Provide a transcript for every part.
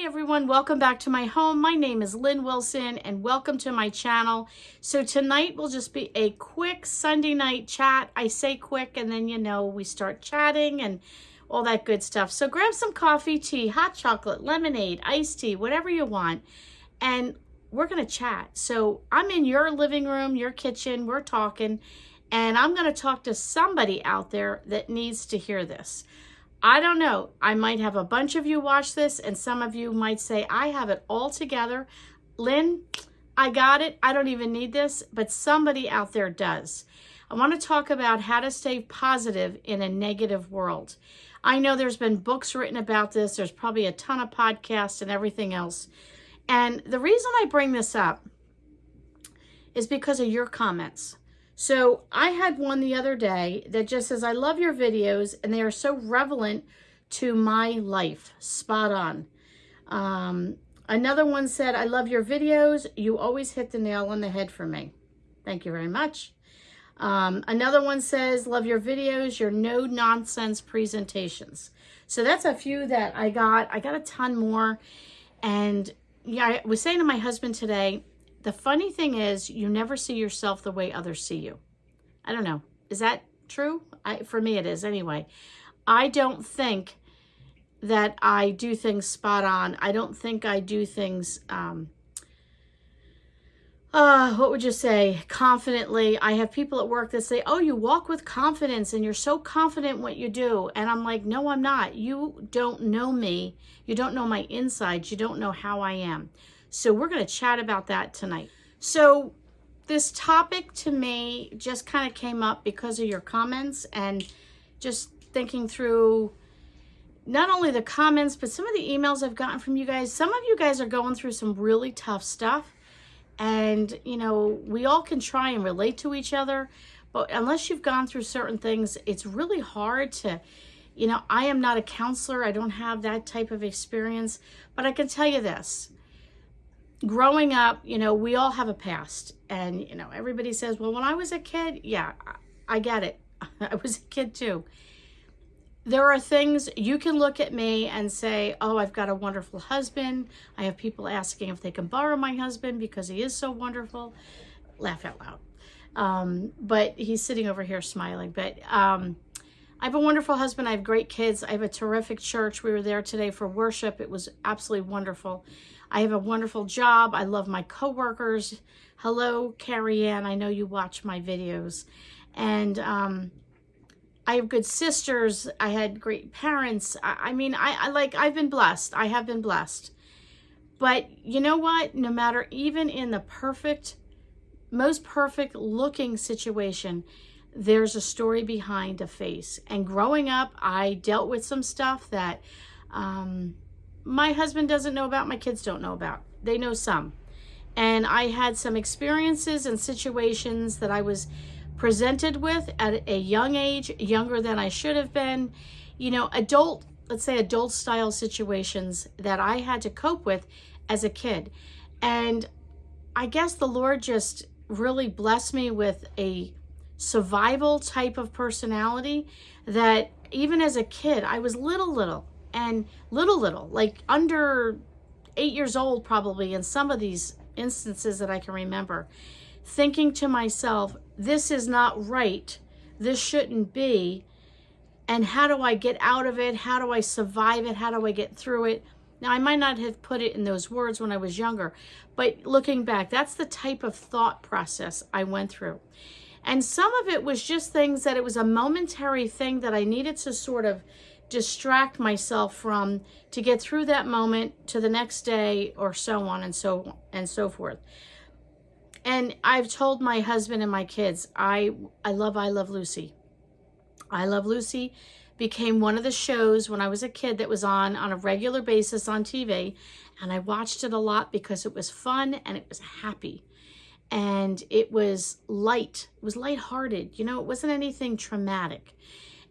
everyone, welcome back to my home. My name is Lynn Wilson and welcome to my channel. So tonight will just be a quick Sunday night chat. I say quick and then we start chatting and all that good stuff. So grab some coffee, tea, hot chocolate, lemonade, iced tea, whatever you want, and we're gonna chat. So I'm in your living room, your kitchen, we're talking, and I'm gonna talk to somebody out there that needs to hear this. I don't know. I might have a bunch of you watch this and some of you might say, I have it all together. Lynn, I got it. I don't even need this, but somebody out there does. I want to talk about how to stay positive in a negative world. I know there's been books written about this. There's probably a ton of podcasts and everything else. And the reason I bring this up is because of your comments. So I had one the other day that just says, I love your videos and they are so relevant to my life. Spot on. Another one said, I love your videos. You always hit the nail on the head for me. Thank you very much. Another one says, love your videos, your no nonsense presentations. So that's a few that I got. I got a ton more. And yeah, I was saying to my husband today, the funny thing is, you never see yourself the way others see you. I don't know. Is that true? For me, it is anyway. I don't think that I do things spot on. I don't think I do things, what would you say, confidently. I have people at work that say, oh, you walk with confidence and you're so confident in what you do. And I'm like, no, I'm not. You don't know me. You don't know my insides. You don't know how I am. So we're going to chat about that tonight. So this topic to me just kind of came up because of your comments and just thinking through not only the comments, but some of the emails I've gotten from you guys. Some of you guys are going through some really tough stuff. And, we all can try and relate to each other. But unless you've gone through certain things, it's really hard to, I am not a counselor. I don't have that type of experience. But I can tell you this. Growing up, we all have a past. And, everybody says, well, when I was a kid, yeah, I get it. I was a kid too. There are things you can look at me and say, oh, I've got a wonderful husband. I have people asking if they can borrow my husband because he is so wonderful. Laugh out loud. But he's sitting over here smiling. But I have a wonderful husband. I have great kids. I have a terrific church. We were there today for worship. It was absolutely wonderful. I have a wonderful job. I love my coworkers. Hello, Carrie Ann. I know you watch my videos. And I have good sisters. I had great parents. I've been blessed. I have been blessed. But you know what? No matter, even in the most perfect looking situation, there's a story behind a face. And growing up, I dealt with some stuff that my husband doesn't know about, my kids don't know about. They know some. And I had some experiences and situations that I was presented with at a young age, younger than I should have been, let's say adult style situations that I had to cope with as a kid. And I guess the Lord just really blessed me with a survival type of personality that even as a kid, I was little, like under 8 years old probably in some of these instances that I can remember, thinking to myself, this is not right. This shouldn't be. And how do I get out of it? How do I survive it? How do I get through it? Now, I might not have put it in those words when I was younger, but looking back, that's the type of thought process I went through. And some of it was just things that it was a momentary thing that I needed to sort of distract myself from to get through that moment to the next day or so on and so forth. And I've told my husband and my kids, I love Lucy. I Love Lucy became one of the shows when I was a kid that was on a regular basis on TV. And I watched it a lot because it was fun and it was happy. And it was light. It was lighthearted. It wasn't anything traumatic.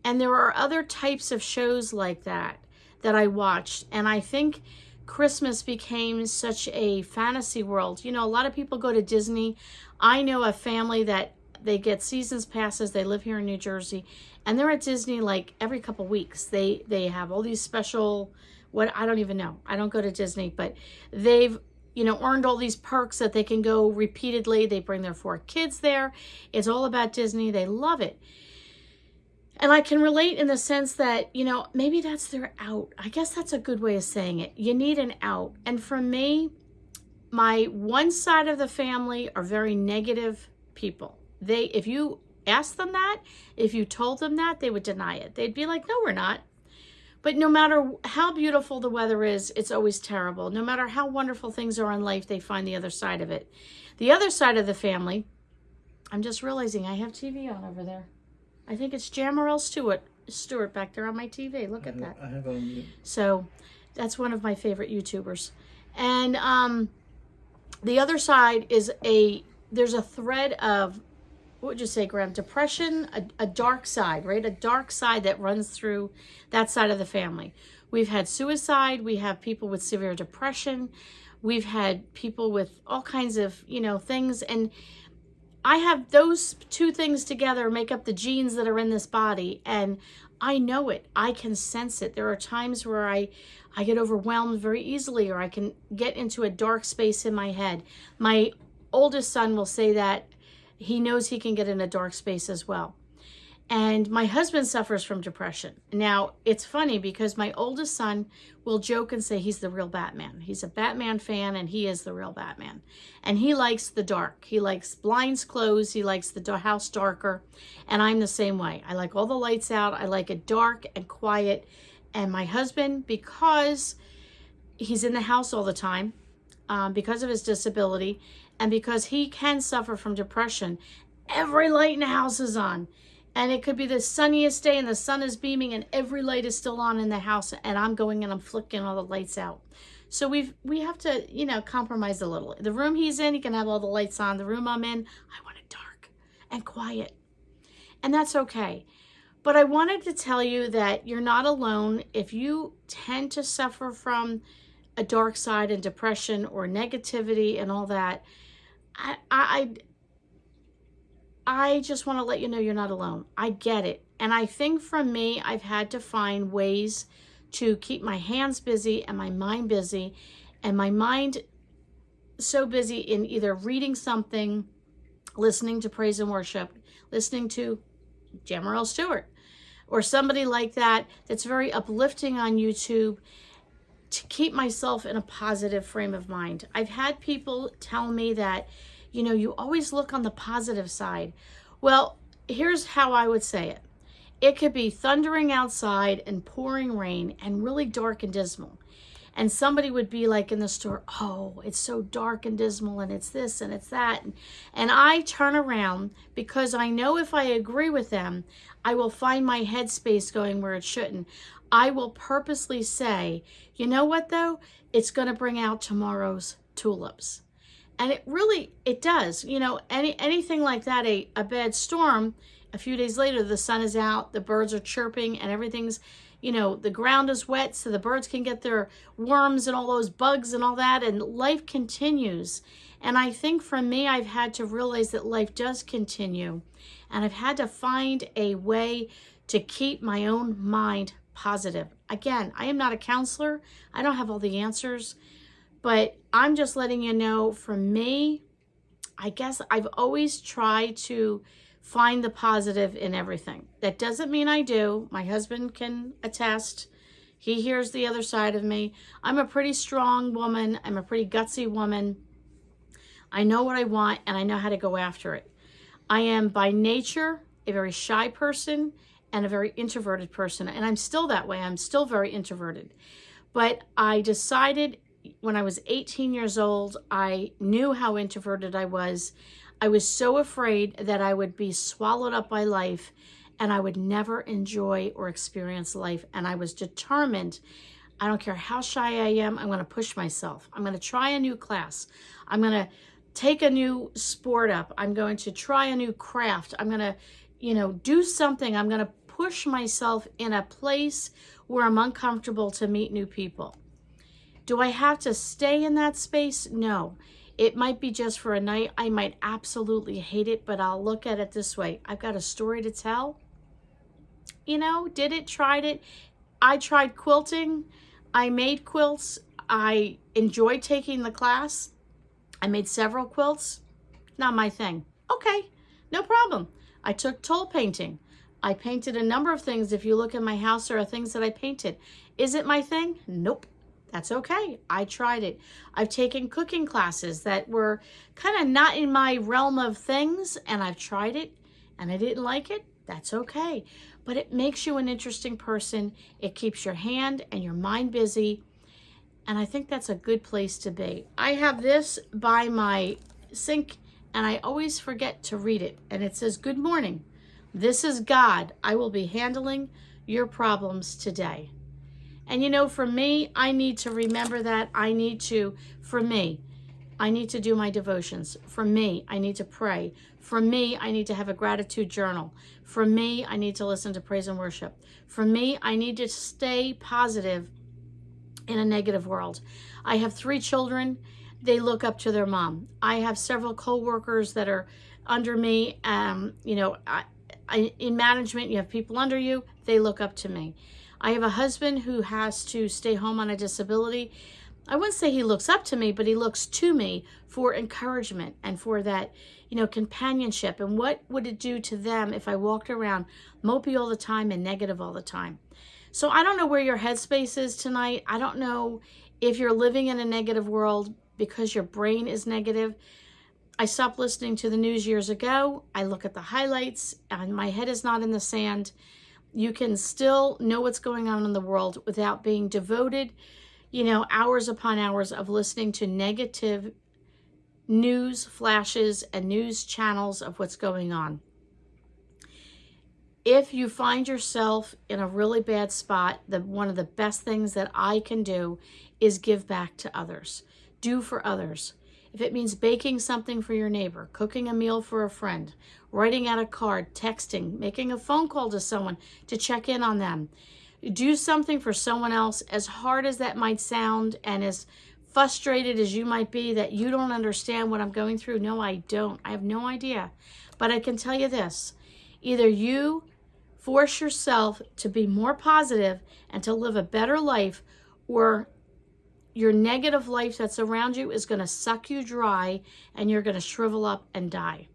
And there are other types of shows like that I watched. And I think Christmas became such a fantasy world. A lot of people go to Disney. I know a family that they get seasons passes. They live here in New Jersey, and they're at Disney like every couple weeks. They have all these special what, I don't even know. I don't go to Disney, but they've, earned all these perks that they can go repeatedly. They bring their 4 kids there. It's all about Disney. They love it. And I can relate in the sense that, maybe that's their out. I guess that's a good way of saying it. You need an out. And for me, my one side of the family are very negative people. If you asked them that, if you told them that, they would deny it. They'd be like, no, we're not. But no matter how beautiful the weather is, it's always terrible. No matter how wonderful things are in life, they find the other side of it. The other side of the family, I'm just realizing I have TV on over there. I think it's Jamarelle Stewart back there on my TV. Look at that. I have on mute. So that's one of my favorite YouTubers. And the other side is there's a thread of, what would you say, Graham? Depression, a dark side, right? A dark side that runs through that side of the family. We've had suicide. We have people with severe depression. We've had people with all kinds of, things. And I have those 2 things together make up the genes that are in this body. And I know it. I can sense it. There are times where I get overwhelmed very easily, or I can get into a dark space in my head. My oldest son will say that he knows he can get in a dark space as well. And my husband suffers from depression. Now, it's funny because my oldest son will joke and say he's the real Batman. He's a Batman fan, and he is the real Batman. And he likes the dark. He likes blinds closed. He likes the house darker. And I'm the same way. I like all the lights out. I like it dark and quiet. And my husband, because he's in the house all the time, because of his disability, and because he can suffer from depression, every light in the house is on. And it could be the sunniest day and the sun is beaming and every light is still on in the house, and I'm going and I'm flicking all the lights out. So we have to, compromise a little. The room he's in, he can have all the lights on. The room I'm in, I want it dark and quiet. And that's okay. But I wanted to tell you that you're not alone. If you tend to suffer from a dark side and depression or negativity and all that, I just want to let you know you're not alone. I get it. And I think for me, I've had to find ways to keep my hands busy and my mind busy, and my mind so busy in either reading something, listening to praise and worship, listening to Jamarelle Stewart, or somebody like that that's very uplifting on YouTube, to keep myself in a positive frame of mind. I've had people tell me that, you always look on the positive side. Well, here's how I would say it. It could be thundering outside and pouring rain and really dark and dismal. And somebody would be like in the store, oh, it's so dark and dismal, and it's this and it's that. And I turn around because I know if I agree with them, I will find my headspace going where it shouldn't. I will purposely say, you know what though? It's going to bring out tomorrow's tulips. And it does. Anything like that, a bad storm, a few days later, the sun is out, the birds are chirping, and everything's, the ground is wet so the birds can get their worms and all those bugs and all that, and life continues. And I think for me, I've had to realize that life does continue, and I've had to find a way to keep my own mind positive. Again, I am not a counselor. I don't have all the answers, but I'm just letting you know, for me, I guess I've always tried to find the positive in everything. That doesn't mean I do. My husband can attest. He hears the other side of me. I'm a pretty strong woman. I'm a pretty gutsy woman. I know what I want, and I know how to go after it. I am by nature a very shy person and a very introverted person, and I'm still that way. I'm still very introverted. But I decided when I was 18 years old, I knew how introverted I was. I was so afraid that I would be swallowed up by life and I would never enjoy or experience life. And I was determined, I don't care how shy I am, I'm going to push myself. I'm going to try a new class. I'm going to take a new sport up. I'm going to try a new craft. I'm going to, do something. I'm going to push myself in a place where I'm uncomfortable to meet new people. Do I have to stay in that space? No. It might be just for a night. I might absolutely hate it, but I'll look at it this way. I've got a tried it. I tried quilting. I made quilts. I enjoyed taking the class. I made several quilts. Not my thing. Okay, no problem. I took toll painting. I painted a number of things. If you look in my house, there are things that I painted. Is it my thing? Nope. That's okay. I tried it. I've taken cooking classes that were kind of not in my realm of things, and I've tried it and I didn't like it. That's okay. But it makes you an interesting person. It keeps your hand and your mind busy. And I think that's a good place to be. I have this by my sink and I always forget to read it. And it says, "Good morning. This is God. I will be handling your problems today." And you know, for me, I need to remember that. I need to do my devotions. For me, I need to pray. For me, I need to have a gratitude journal. For me, I need to listen to praise and worship. For me, I need to stay positive in a negative world. I have 3 children. They look up to their mom. I have several co-workers that are under me. In management, you have people under you. They look up to me. I have a husband who has to stay home on a disability. I wouldn't say he looks up to me, but he looks to me for encouragement and for that, companionship. And what would it do to them if I walked around mopey all the time and negative all the time? So I don't know where your headspace is tonight. I don't know if you're living in a negative world because your brain is negative. I stopped listening to the news years ago. I look at the highlights and my head is not in the sand. You can still know what's going on in the world without being devoted, hours upon hours of listening to negative news flashes and news channels of what's going on. If you find yourself in a really bad spot, one of the best things that I can do is give back to others. Do for others. If it means baking something for your neighbor, cooking a meal for a friend, writing out a card, texting, making a phone call to someone to check in on them. Do something for someone else, as hard as that might sound and as frustrated as you might be that you don't understand what I'm going through. No, I don't. I have no idea. But I can tell you this. Either you force yourself to be more positive and to live a better life, or your negative life that's around you is going to suck you dry and you're going to shrivel up and die.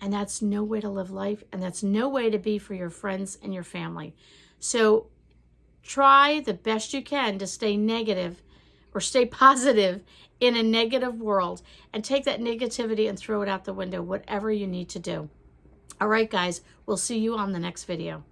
And that's no way to live life, and that's no way to be for your friends and your family. So try the best you can to stay negative or stay positive in a negative world, and take that negativity and throw it out the window, whatever you need to do. All right, guys, we'll see you on the next video.